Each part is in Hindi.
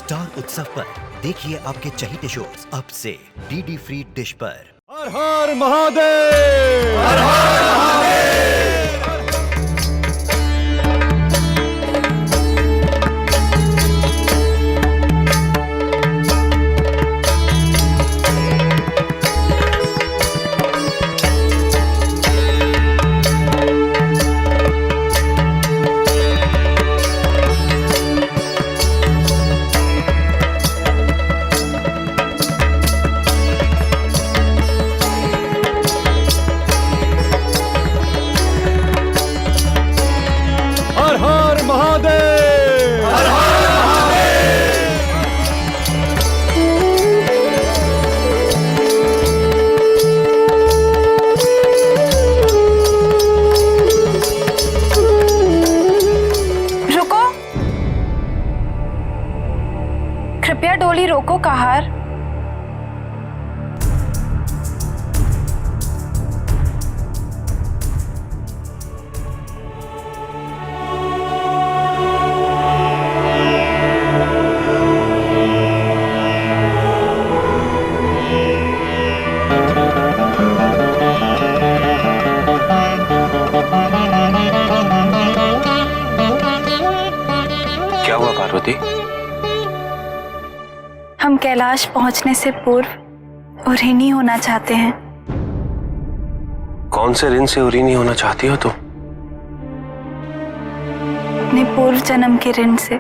स्टार उत्सव पर देखिए आपके चहीते शोज अब से डीडी फ्री डिश पर। हर हर महादेव, हर हर महादेव। कृपया डोली रोको कहार। क्या हुआ पार्वती? हम कैलाश पहुंचने से पूर्व ऋणी होना चाहते हैं। कौन से ऋण से ऋणी होना चाहती हो तुम? अपने पूर्व जन्म के ऋण से,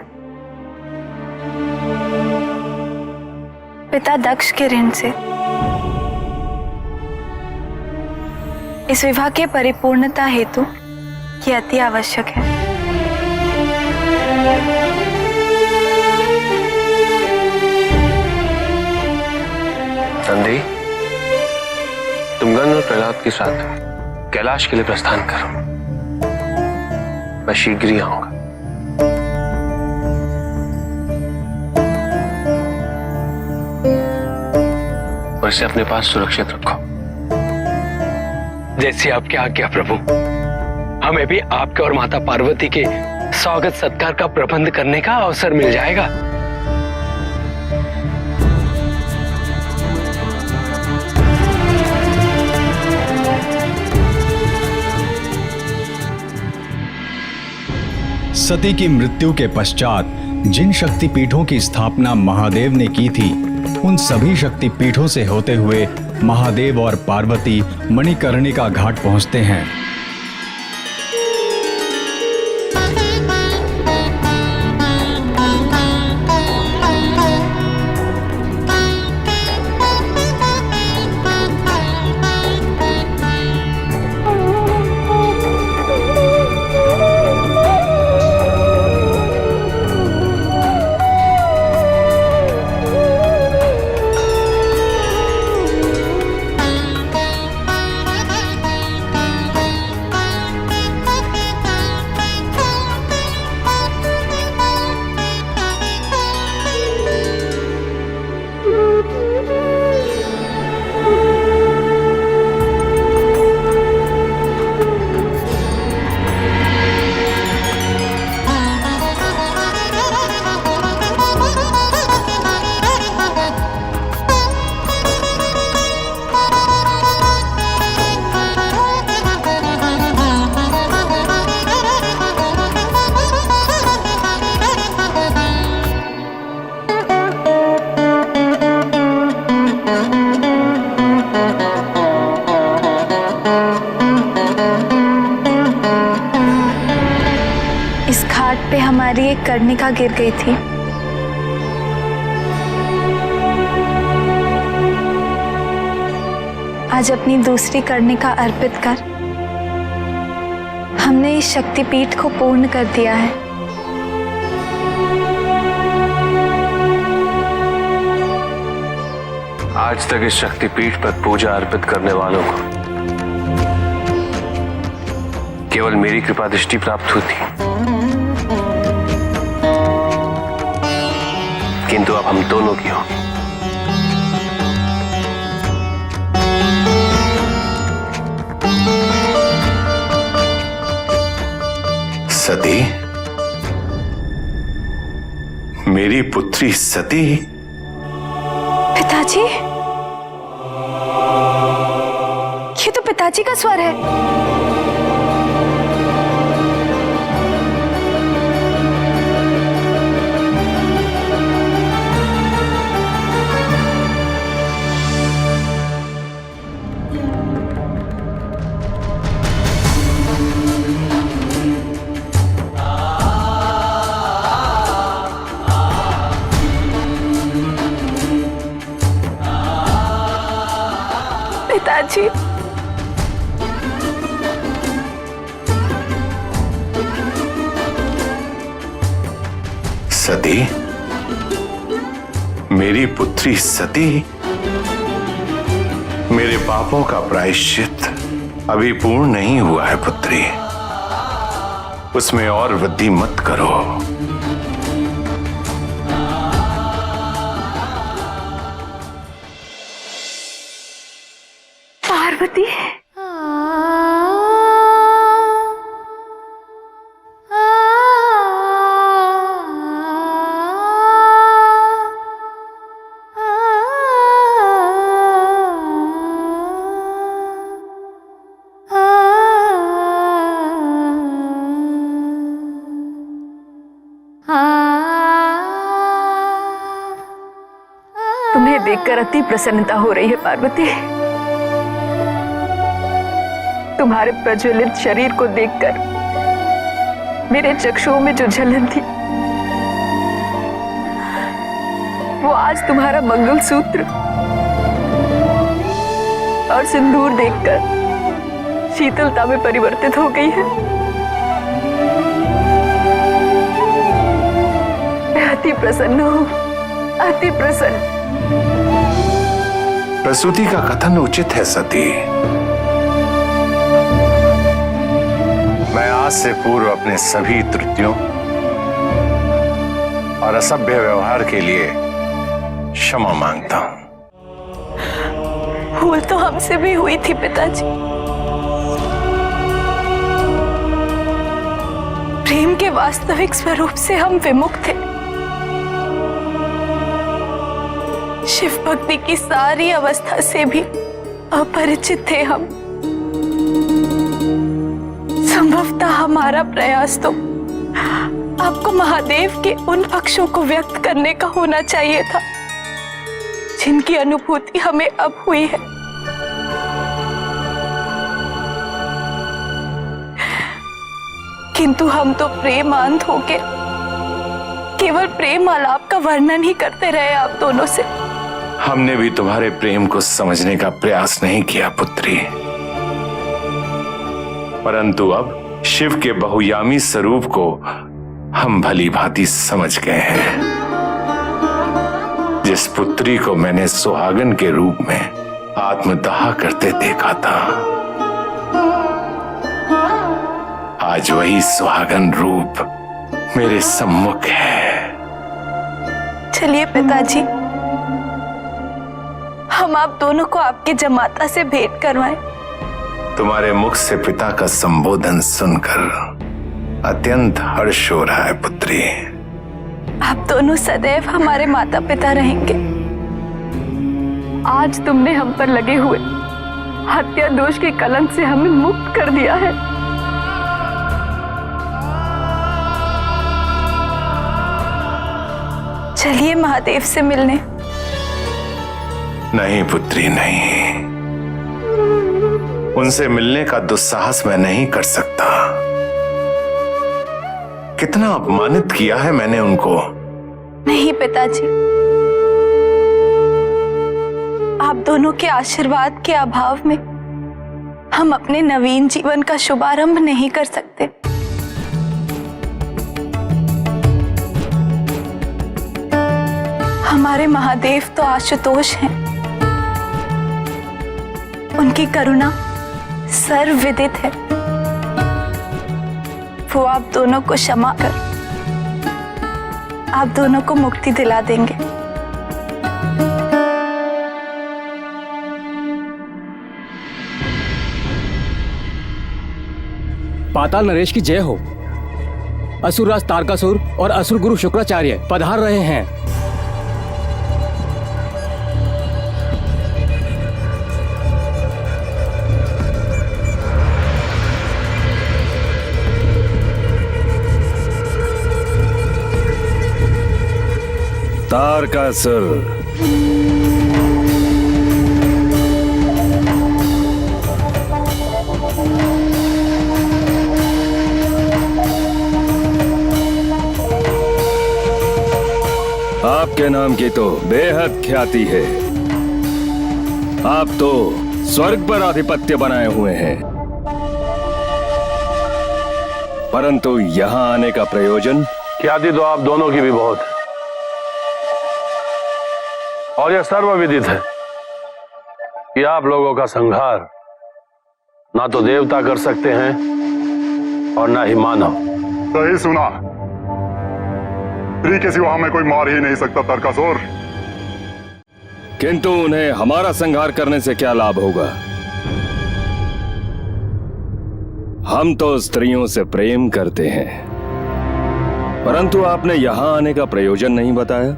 पिता दक्ष के ऋण से। इस विवाह के परिपूर्णता हेतु ये अति आवश्यक है। नंदी, तुम गण और प्रहलाद के साथ कैलाश के लिए प्रस्थान करो। मैं शीघ्र ही आऊंगा। और इसे अपने पास सुरक्षित रखो। जैसी आपकी आज्ञा प्रभु। हमें भी आपके और माता पार्वती के स्वागत सत्कार का प्रबंध करने का अवसर मिल जाएगा। सती की मृत्यु के पश्चात जिन शक्तिपीठों की स्थापना महादेव ने की थी, उन सभी शक्तिपीठों से होते हुए महादेव और पार्वती मणिकर्णिका घाट पहुंचते हैं। इस घाट पे हमारी एक कर्णिका गिर गई थी। आज अपनी दूसरी कर्णिका अर्पित कर हमने इस शक्तिपीठ को पूर्ण कर दिया है। आज तक इस शक्तिपीठ पर पूजा अर्पित करने वालों को केवल मेरी कृपा दृष्टि प्राप्त हुई थी, किंतु अब हम दोनों की होगी। सती, मेरी पुत्री सती। पिताजी, ये तो पिताजी का स्वर है। पिताजी, सती, मेरी पुत्री सती, मेरे पापों का प्रायश्चित अभी पूर्ण नहीं हुआ है पुत्री, उसमें और वृद्धि मत करो। पार्वती, तुम्हें देखकर अति प्रसन्नता हो रही है पार्वती। तुम्हारे प्रज्वलित शरीर को देखकर मेरे चक्षुओं में जो झलन थी, वो आज तुम्हारा मंगलसूत्र और सिंदूर देखकर शीतलता में परिवर्तित हो गई है। मैं अति प्रसन्न हूँ, अति प्रसन्न। प्रसूति का कथन उचित है सती। मैं आज से पूर्व अपने सभी त्रुटियों और असभ्य व्यवहार के लिए क्षमा मांगता हूं। भूल तो हमसे भी हुई थी पिताजी। प्रेम के वास्तविक स्वरूप से हम विमुख थे। शिव भक्ति की सारी अवस्था से भी अपरिचित थे हम। संभवतः हमारा प्रयास तो आपको महादेव के उन पक्षों को व्यक्त करने का होना चाहिए था जिनकी अनुभूति हमें अब हुई है। किंतु हम तो प्रेमांध होके केवल प्रेम आलाप का वर्णन ही करते रहे आप दोनों से। हमने भी तुम्हारे प्रेम को समझने का प्रयास नहीं किया पुत्री, परंतु अब शिव के बहुयामी स्वरूप को हम भली भांति समझ गए हैं। जिस पुत्री को मैंने सुहागन के रूप में आत्मदाह करते देखा था, आज वही सुहागन रूप मेरे सम्मुख है। चलिए पिताजी, हम आप दोनों को आपके जमाता से भेंट करवाएं। तुम्हारे मुख से पिता का संबोधन सुनकर अत्यंत हर्ष हो रहा है पुत्री। आप दोनों सदैव हमारे माता पिता रहेंगे। आज तुमने हम पर लगे हुए हत्या दोष के कलंक से हमें मुक्त कर दिया है। चलिए महादेव से मिलने। नहीं पुत्री नहीं, उनसे मिलने का दुस्साहस मैं नहीं कर सकता। कितना अपमानित किया है मैंने उनको। नहीं पिताजी, आप दोनों के आशीर्वाद के अभाव में हम अपने नवीन जीवन का शुभारंभ नहीं कर सकते। हमारे महादेव तो आशुतोष हैं। उनकी करुणा सर्वविदित है। वो आप दोनों को क्षमा कर आप दोनों को मुक्ति दिला देंगे। पाताल नरेश की जय हो। असुरराज तारकासुर और असुर गुरु शुक्राचार्य पधार रहे हैं। तारकासुर, आपके नाम की तो बेहद ख्याति है। आप तो स्वर्ग पर आधिपत्य बनाए हुए हैं, परंतु यहां आने का प्रयोजन? ख्याति तो आप दोनों की भी बहुत है, और यह सर्वविदित है कि आप लोगों का संहार ना तो देवता कर सकते हैं और ना ही मानव। सही सुना। स्त्री के सिवा हमें कोई मार ही नहीं सकता तारकासुर। किंतु उन्हें हमारा संहार करने से क्या लाभ होगा? हम तो स्त्रियों से प्रेम करते हैं, परंतु आपने यहां आने का प्रयोजन नहीं बताया।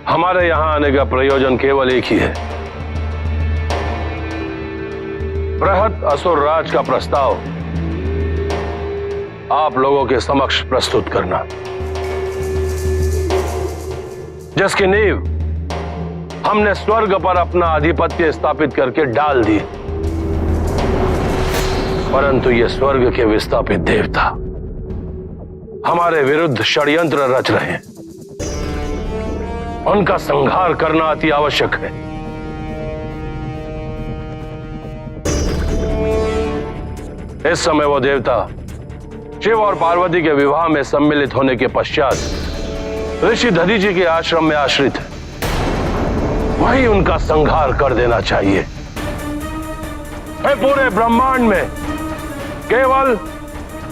हमारे यहां आने का प्रयोजन केवल एक ही है, बृहत असुर राज का प्रस्ताव आप लोगों के समक्ष प्रस्तुत करना, जिसकी नींव हमने स्वर्ग पर अपना आधिपत्य स्थापित करके डाल दी, परंतु ये स्वर्ग के विस्थापित देवता हमारे विरुद्ध षड्यंत्र रच रहे हैं। उनका संहार करना अति आवश्यक है। इस समय वो देवता शिव और पार्वती के विवाह में सम्मिलित होने के पश्चात ऋषि दधीचि के आश्रम में आश्रित है। वही उनका संहार कर देना चाहिए। पूरे ब्रह्मांड में केवल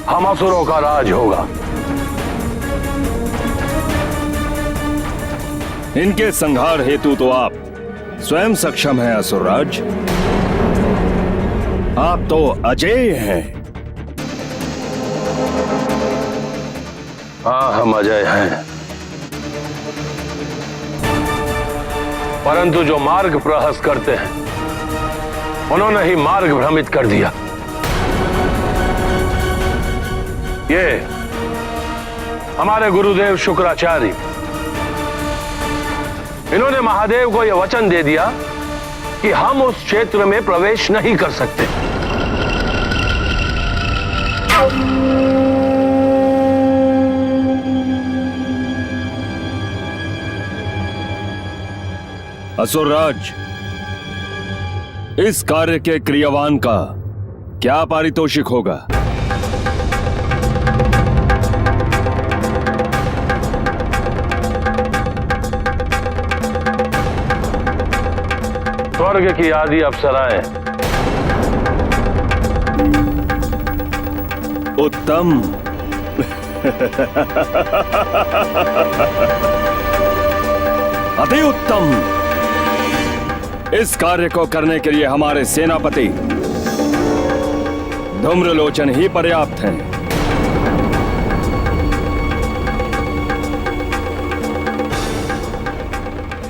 हम असुरों का राज होगा। इनके संहार हेतु तो आप स्वयं सक्षम हैं असुरराज। आप तो अजेय हैं। हाँ, हम अजय हैं, परंतु जो मार्ग प्रहस करते हैं उन्होंने ही मार्ग भ्रमित कर दिया। ये हमारे गुरुदेव शुक्राचार्य, इन्होंने महादेव को यह वचन दे दिया कि हम उस क्षेत्र में प्रवेश नहीं कर सकते। असुरराज, इस कार्य के क्रियावान का क्या पारितोषिक होगा? स्वर्ग की आदि अप्सराएं। उत्तम। अति उत्तम। इस कार्य को करने के लिए हमारे सेनापति धूम्रलोचन ही पर्याप्त हैं।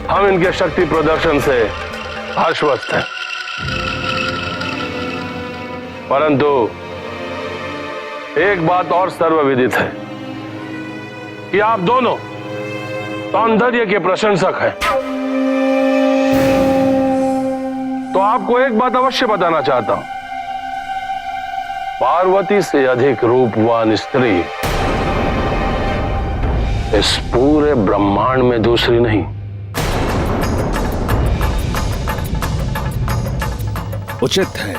हम इनके शक्ति प्रदर्शन से आश्वस्त हैं, परंतु एक बात और सर्वविदित है कि आप दोनों सौंदर्य के प्रशंसक हैं। तो आपको एक बात अवश्य बताना चाहता हूं, पार्वती से अधिक रूपवान स्त्री इस पूरे ब्रह्मांड में दूसरी नहीं। उचित है।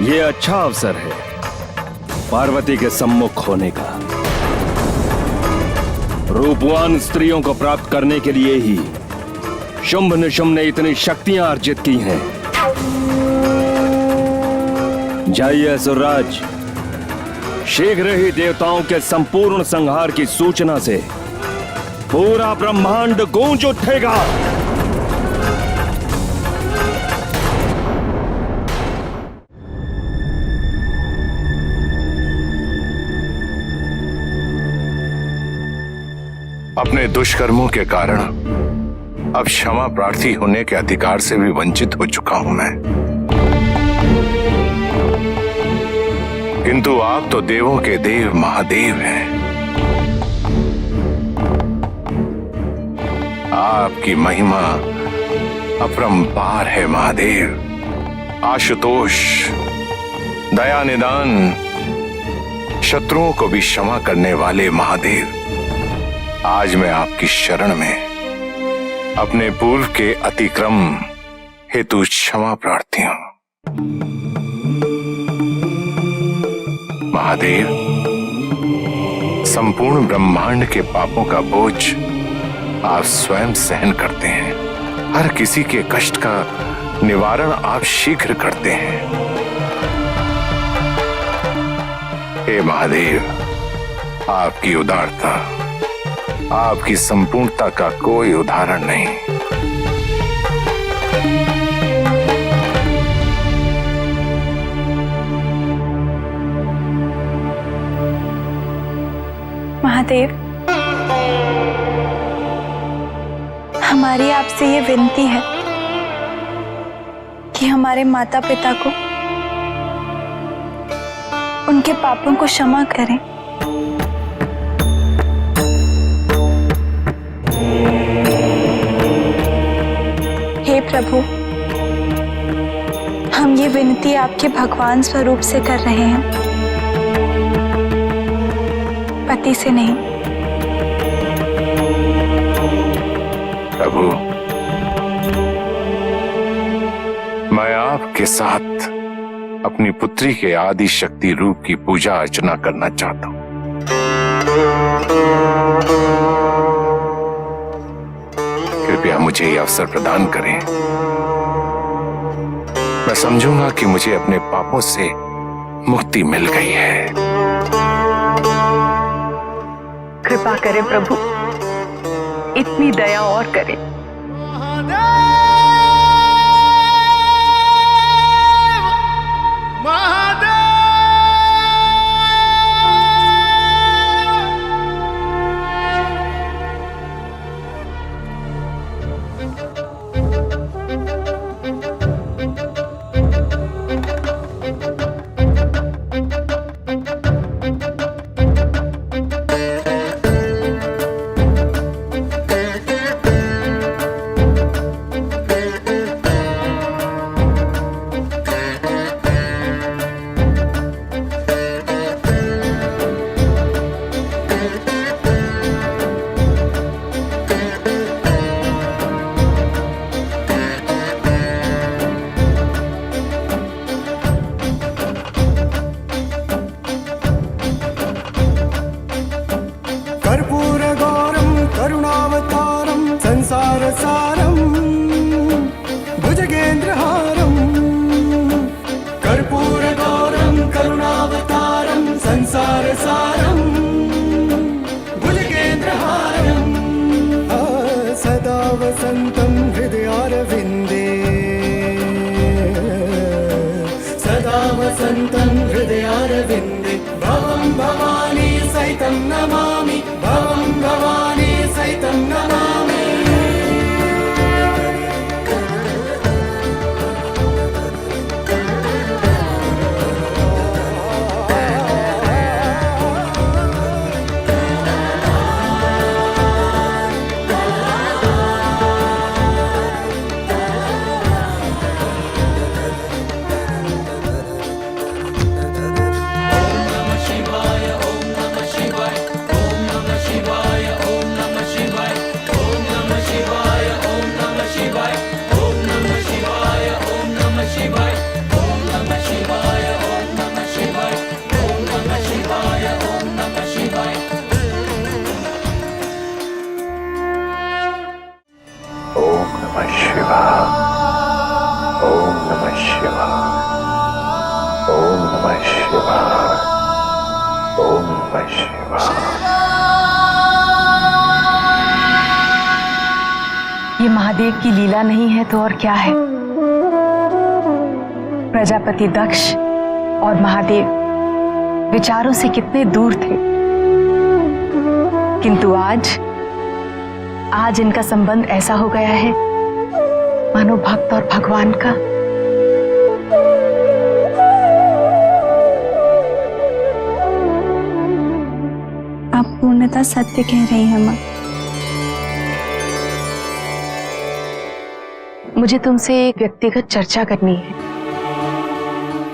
यह अच्छा अवसर है पार्वती के सम्मुख होने का। रूपवान स्त्रियों को प्राप्त करने के लिए ही शुंभ निशुंभ ने इतनी शक्तियां अर्जित की हैं। जाइए असुरराज, शीघ्र ही देवताओं के संपूर्ण संहार की सूचना से पूरा ब्रह्मांड गूंज उठेगा। अपने दुष्कर्मों के कारण अब क्षमा प्रार्थी होने के अधिकार से भी वंचित हो चुका हूं मैं। किंतु आप तो देवों के देव महादेव हैं। आपकी महिमा अपरंपार है महादेव। आशुतोष, दया निदान, शत्रुओं को भी क्षमा करने वाले महादेव, आज मैं आपकी शरण में अपने पूर्व के अतिक्रम हेतु क्षमा प्रार्थी हूं। महादेव, संपूर्ण ब्रह्मांड के पापों का बोझ आप स्वयं सहन करते हैं। हर किसी के कष्ट का निवारण आप शीघ्र करते हैं। हे महादेव, आपकी उदारता, आपकी संपूर्णता का कोई उदाहरण नहीं। महादेव, हमारी आपसे ये विनती है कि हमारे माता पिता को उनके पापों को क्षमा करें। हे प्रभु, हम ये विनती आपके भगवान स्वरूप से कर रहे हैं, पति से नहीं। प्रभु, मैं आपके साथ अपनी पुत्री के आदि शक्ति रूप की पूजा अर्चना करना चाहता हूं। कृपया मुझे यह अवसर प्रदान करें। मैं समझूंगा कि मुझे अपने पापों से मुक्ति मिल गई है। कृपा करें प्रभु, इतनी दया और करें। वसन्तं हृदयारविन्दे भवं भवानी सहितं नमामि भवं भवानी सहितं नमामि। ये महादेव की लीला नहीं है तो और क्या है। प्रजापति दक्ष और महादेव विचारों से कितने दूर थे, किंतु आज आज इनका संबंध ऐसा हो गया है मानो भक्त और भगवान का। आप पूर्णतः सत्य कह रही हैं माँ। मुझे तुमसे एक व्यक्तिगत चर्चा करनी है।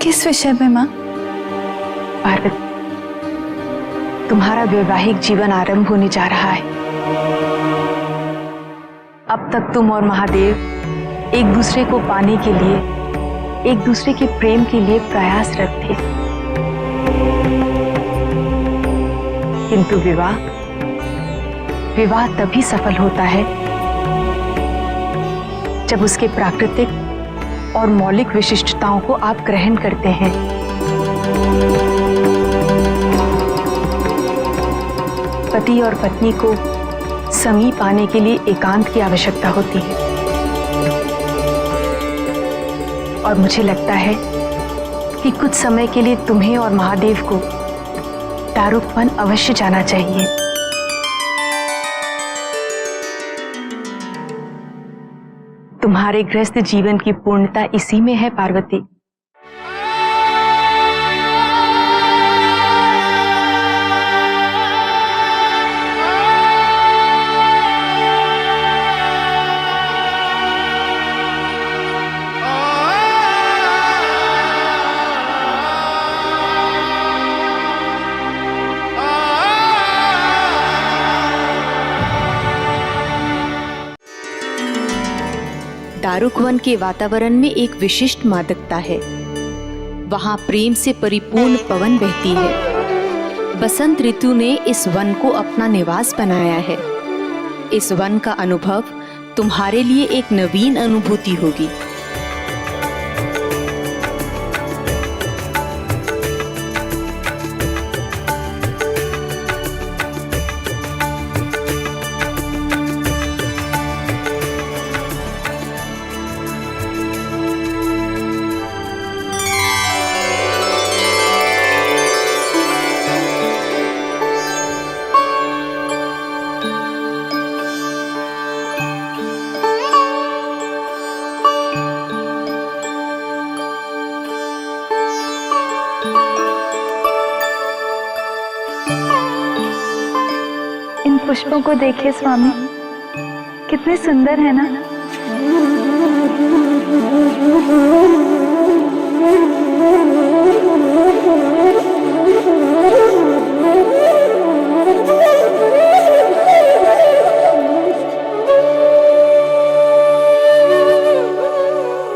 किस विषय में माँ? पार्वती, तुम्हारा वैवाहिक जीवन आरंभ होने जा रहा है। अब तक तुम और महादेव एक दूसरे को पाने के लिए, एक दूसरे के प्रेम के लिए प्रयासरत थे, किंतु विवाह तभी सफल होता है जब उसके प्राकृतिक और मौलिक विशिष्टताओं को आप ग्रहण करते हैं। पति और पत्नी को समीप आने के लिए एकांत की आवश्यकता होती है, और मुझे लगता है कि कुछ समय के लिए तुम्हें और महादेव को दारुक वन अवश्य जाना चाहिए। तुम्हारे गृहस्थ जीवन की पूर्णता इसी में है पार्वती। दारुक वन के वातावरण में एक विशिष्ट मादकता है। वहां प्रेम से परिपूर्ण पवन बहती है। बसंत ऋतु ने इस वन को अपना निवास बनाया है। इस वन का अनुभव तुम्हारे लिए एक नवीन अनुभूति होगी। इन पुष्पों को देखिए स्वामी, कितने सुंदर है ना।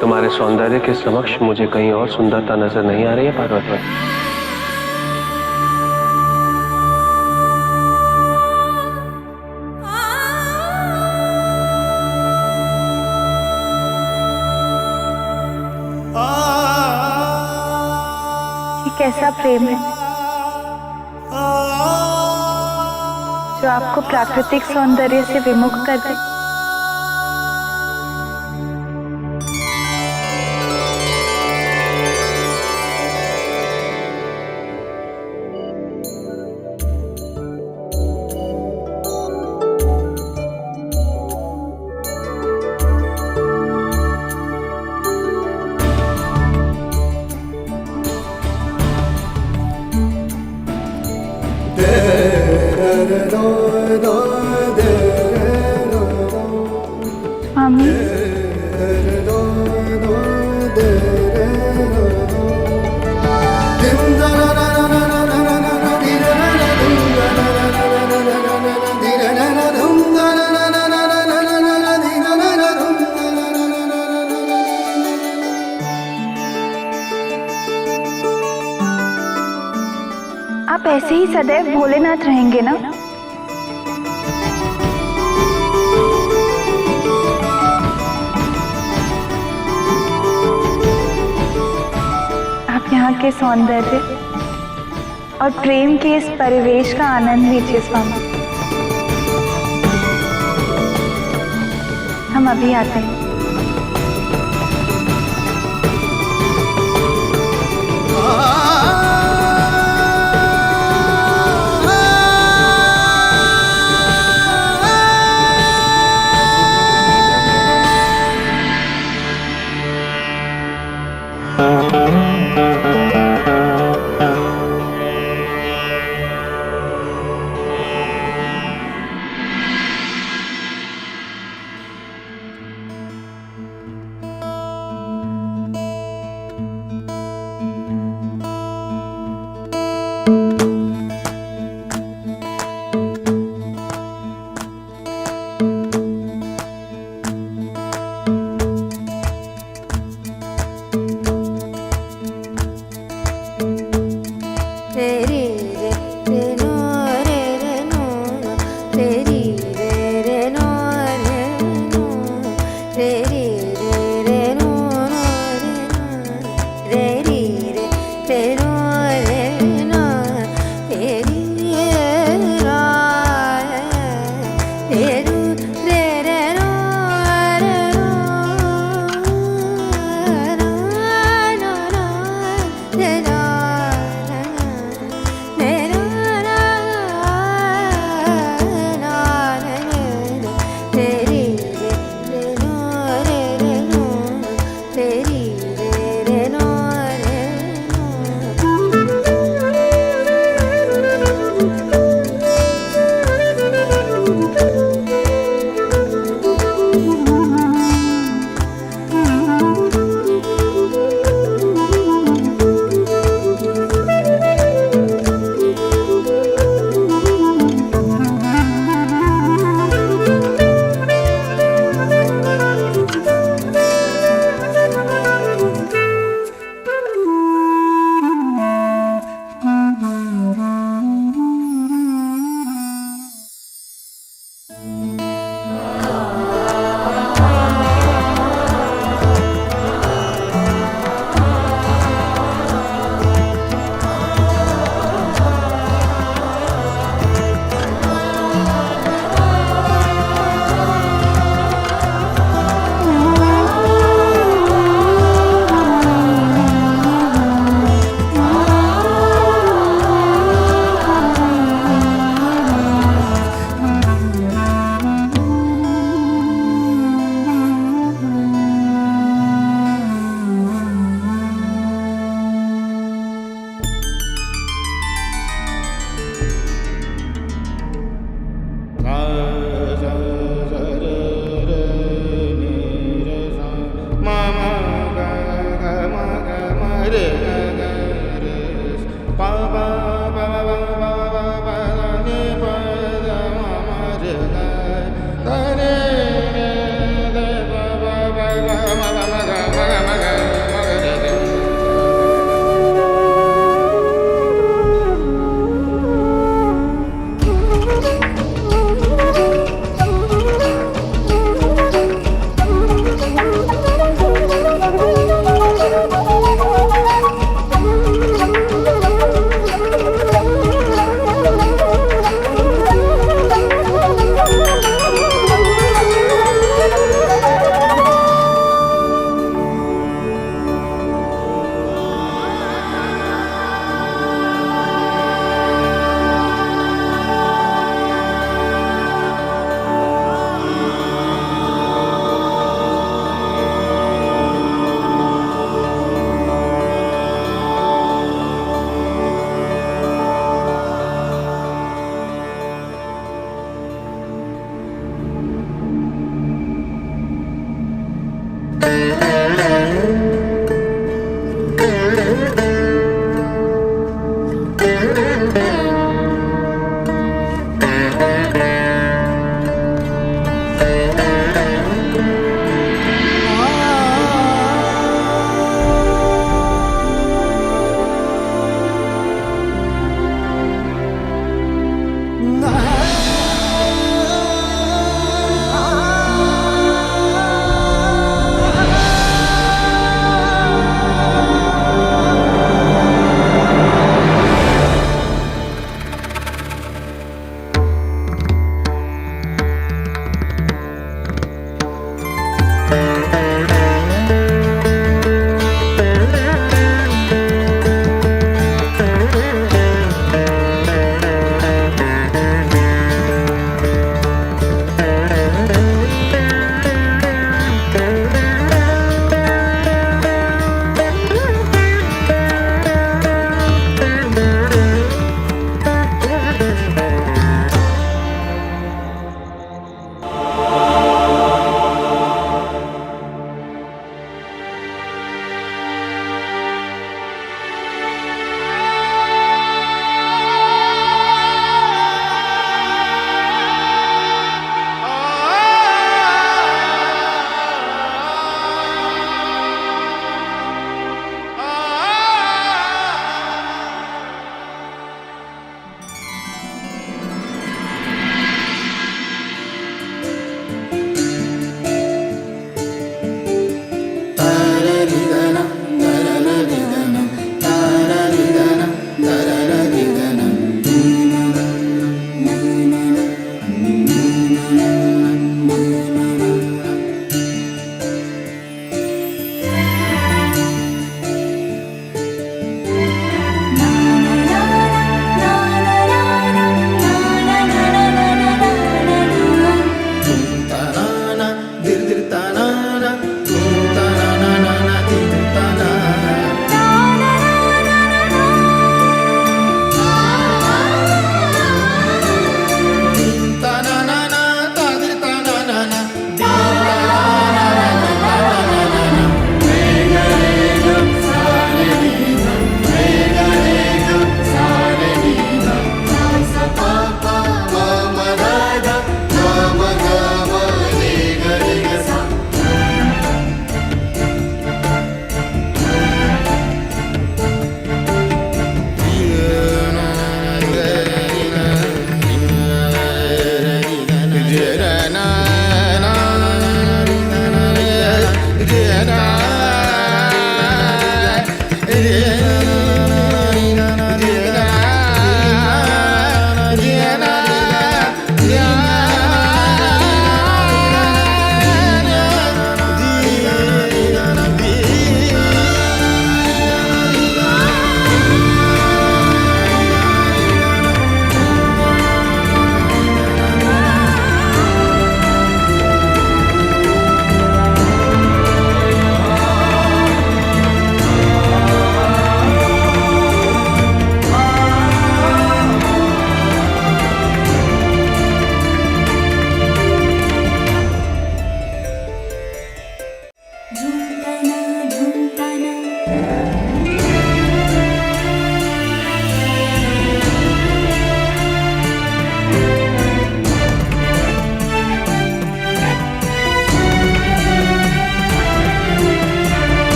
तुम्हारे सौंदर्य के समक्ष मुझे कहीं और सुंदरता नजर नहीं आ रही है पार्वती। कैसा प्रेम है जो आपको प्राकृतिक सौंदर्य से विमुख कर दे। स्वामी, आप ऐसे ही सदैव भोलेनाथ रहेंगे ना? आप यहाँ के सौंदर्य और प्रेम के इस परिवेश का आनंद लीजिए स्वामी। हम अभी आते हैं।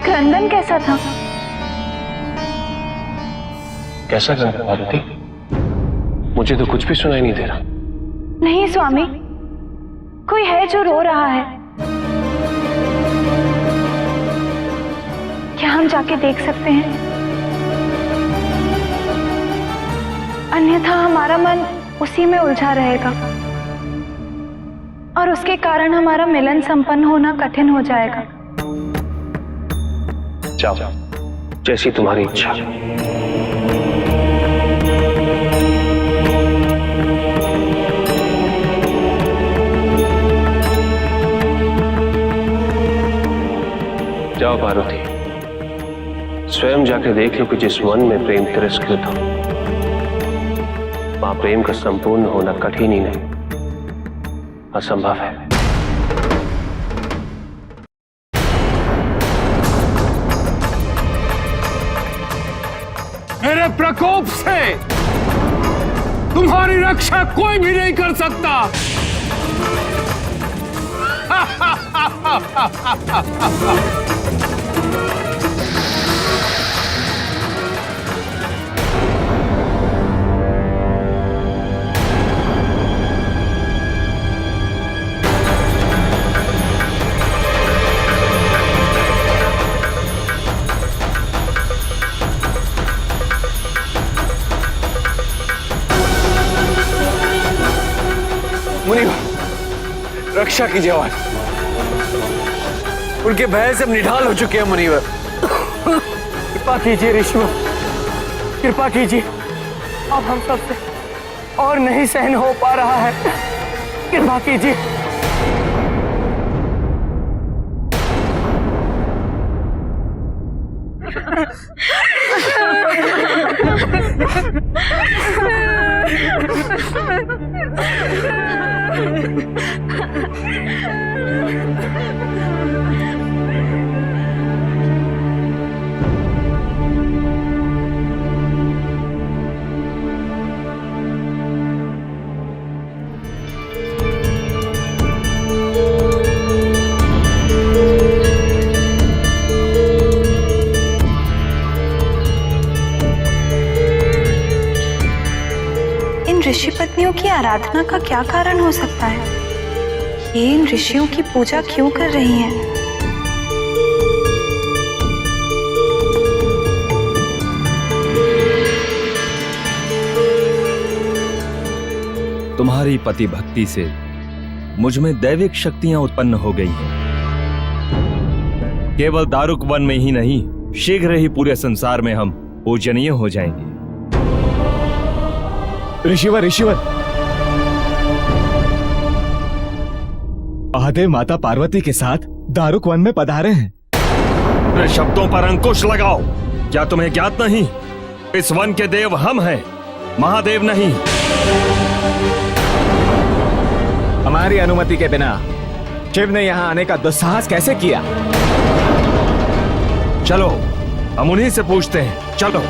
क्रंदन कैसा था? कैसा क्रंदन पार्वती? मुझे तो कुछ भी सुनाई नहीं दे रहा। नहीं स्वामी, कोई है जो रो रहा है। क्या हम जाके देख सकते हैं? अन्यथा हमारा मन उसी में उलझा रहेगा और उसके कारण हमारा मिलन संपन्न होना कठिन हो जाएगा। जाओ, जैसी तुम्हारी इच्छा। जाओ पार्वती, स्वयं जाके देख लो कि जिस वन में प्रेम तिरस्कृत हो, वहां प्रेम का संपूर्ण होना कठिन ही नहीं, असंभव है। मेरे प्रकोप से तुम्हारी रक्षा कोई भी नहीं कर सकता। मुनिवर, रक्षा कीजिए आवाज। उनके भय से हम निढाल हो चुके हैं मुनिवर। कृपा कीजिए ऋषिवर, कृपा कीजिए। अब हम सबसे और नहीं सहन हो पा रहा है, कृपा कीजिए। ऋषि पत्नियों की आराधना का क्या कारण हो सकता है? ये इन ऋषियों की पूजा क्यों कर रही हैं? तुम्हारी पति भक्ति से मुझ में दैविक शक्तियां उत्पन्न हो गई हैं। केवल दारुक वन में ही नहीं, शीघ्र ही पूरे संसार में हम पूजनीय हो जाएंगे। ऋषिवर, ऋषिवर, महादेव माता पार्वती के साथ दारुक वन में पधारे हैं। अपने शब्दों पर अंकुश लगाओ। क्या तुम्हें ज्ञात नहीं, इस वन के देव हम हैं, महादेव नहीं। हमारी अनुमति के बिना शिव ने यहाँ आने का दुस्साहस कैसे किया? चलो, हम उन्हीं से पूछते हैं। चलो।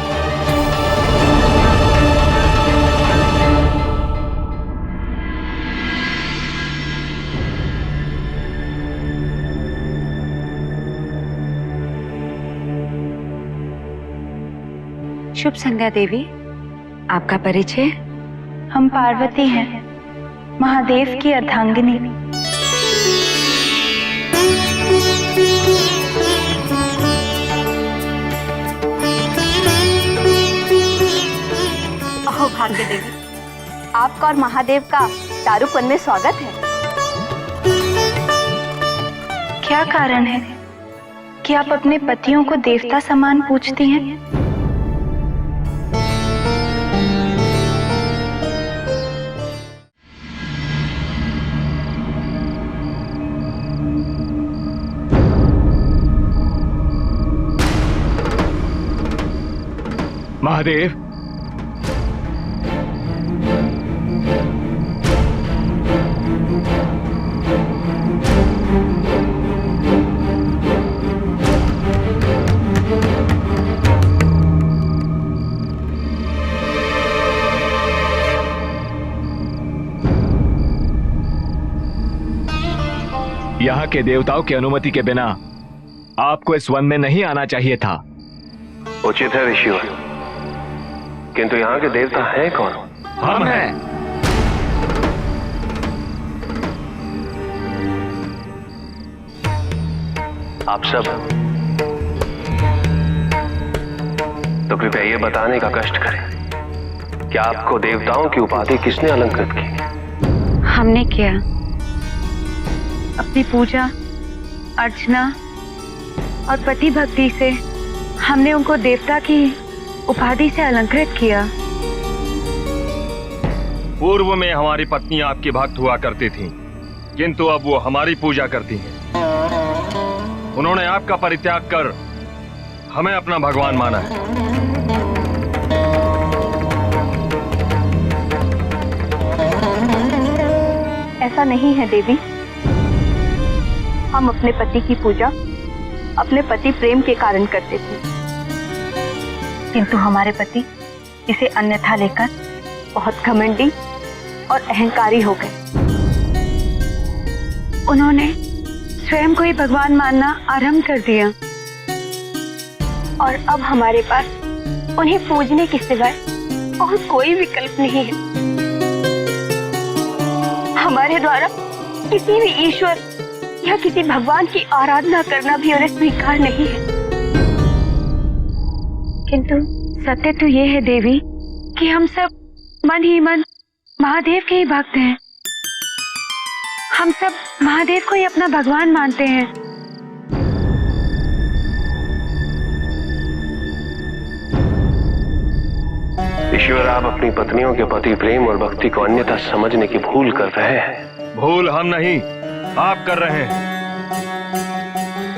शुभ संध्या देवी, आपका परिचय? हम पार्वती हैं, महादेव की अर्धांगिनी। अहो भाग्य देवी, आपका और महादेव का दारुक वन में स्वागत है। क्या कारण है कि आप अपने पतियों को देवता समान पूजती हैं? महादेव, यहाँ के देवताओं की अनुमति के बिना आपको इस वन में नहीं आना चाहिए था। उचित है ऋषिवर, किंतु यहाँ के देवता हैं कौन? हम हैं। आप सब तो कृपया ये बताने का कष्ट करें कि आपको देवताओं की उपाधि किसने अलंकृत की? हमने किया। अपनी पूजा अर्चना और पति भक्ति से हमने उनको देवता की उपाधि से अलंकृत किया। पूर्व में हमारी पत्नी आपकी भक्त हुआ करती थी, किंतु अब वो हमारी पूजा करती हैं। उन्होंने आपका परित्याग कर हमें अपना भगवान माना है। ऐसा नहीं है देवी। हम अपने पति की पूजा अपने पति प्रेम के कारण करते थे, किंतु हमारे पति इसे अन्यथा लेकर बहुत घमंडी और अहंकारी हो गए। उन्होंने स्वयं को ही भगवान मानना आरंभ कर दिया और अब हमारे पास उन्हें पूजने के सिवाय और कोई विकल्प नहीं है। हमारे द्वारा किसी भी ईश्वर या किसी भगवान की आराधना करना भी उन्हें स्वीकार नहीं है। किंतु सत्य तो ये है देवी कि हम सब मन ही मन महादेव के ही भक्त हैं। हम सब महादेव को ही अपना भगवान मानते हैं। ईश्वर, आप अपनी पत्नियों के पति प्रेम और भक्ति को अन्यथा समझने की भूल कर रहे हैं। भूल हम नहीं, आप कर रहे हैं।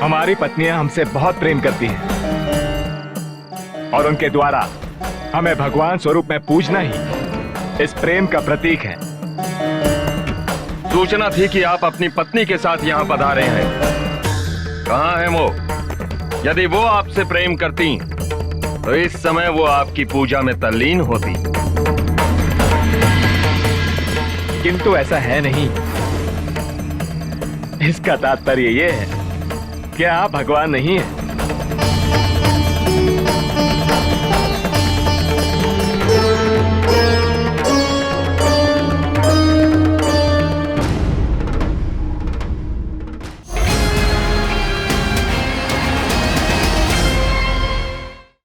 हमारी पत्नियां हमसे बहुत प्रेम करती हैं और उनके द्वारा हमें भगवान स्वरूप में पूजना ही इस प्रेम का प्रतीक है। सूचना थी कि आप अपनी पत्नी के साथ यहाँ पधारे हैं। कहाँ है वो? यदि वो आपसे प्रेम करती तो इस समय वो आपकी पूजा में तल्लीन होती। किंतु ऐसा है नहीं। इसका तात्पर्य ये है कि आप भगवान नहीं हैं।